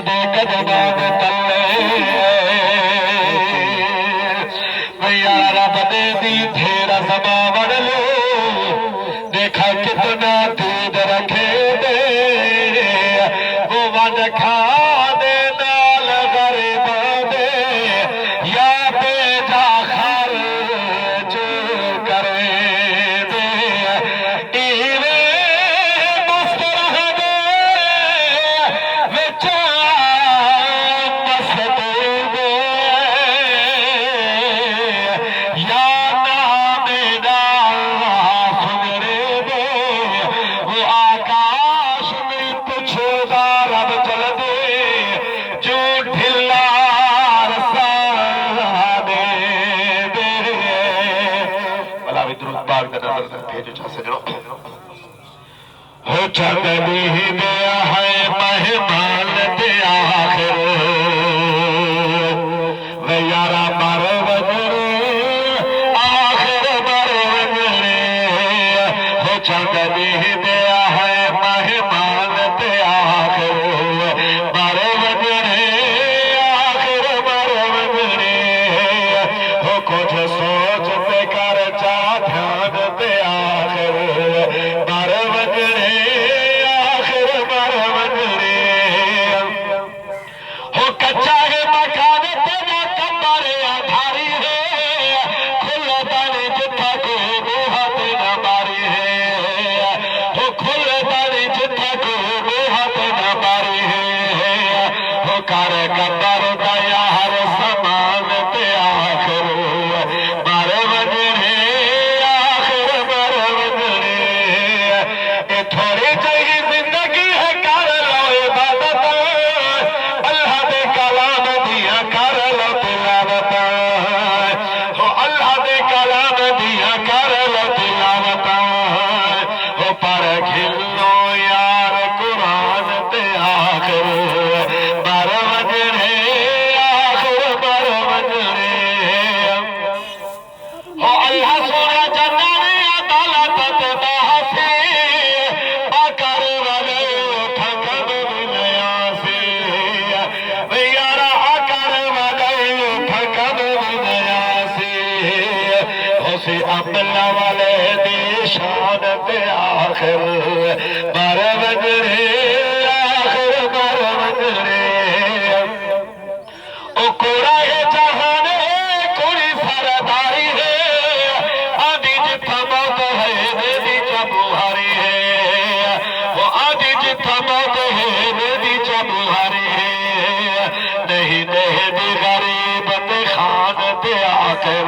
दे कदमां दे तले भैया रब दे दी ढेर समा वड़ लो देखा कितना दूध रखे दे वो वन खा दे नाल गरीबां दे या बेजा खर्च करे दे इवे मुस्तरह दे विच मस्त दे या नाम दा सुगरे दे वो आकाश में पुछेगा रब चल दे जो ढिला रसा दे भला भी दुरूद पाक दा नजर भेजो चा सजणो हो चंद दी गया है मेहमान ते आखिर वे यारा मर वजरे आखिर मर वजरे हो चंद दी गया है मेहमान ते आखिर मर वजरे आखिर मर वजरे हो कुछ सोच ते कर चा ध्यान ते आखिर मर वजरे आखिर मर वजरे हो कच्चा है मकान तेरा कब्र आधारी है खुला दानी जिथा को हाथ न मारी है हो खुला दानी जिथा को हाथ न मारी है हो कर कब्र दया हर समान ते आखिर मर वजरे आखिर मर वजरे ए थोड़ी जही जिंदगी है कर लो इबादत अल्लाह दे कलाम दिया कर लो तिलावत हो अल्लाह दे कलाम दिया कर लो तिलावत हो पर खिलो यार कुरान ते आखिर मर वजरे आखिर मर वजरे हो अल्लाह सोना जन्नत अदालत ते बासी आकर वाले ठकन नया से वे यारा आकर वाले ठकन नया से हो से अब्दुल्ला वाले दी शान ते आखिर मर वजरे आखिर मर वजरे ओ कोरा है जहाने कोई सरदारी है आदि जिथा मौत है मेरी चबुहारी है वो आदि जिथा मौत है मेरी चबुहारी है नहीं नहीं गरीब ते खान ते आखिर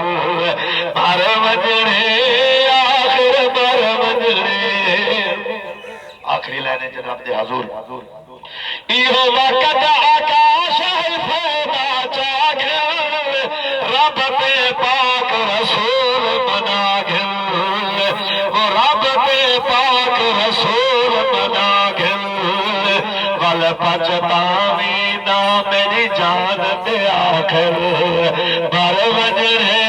मर वजरे आखिर मर वजरे आखिरी लाइन जनाब दे हजूर इहो वक्त आकाश है फैदा जागिल रब ते पाक रसूल बना गिल वो रब ते पाक रसूल बना गिल वल पछतावी ना मेरी जान ते आखिर मर वजरे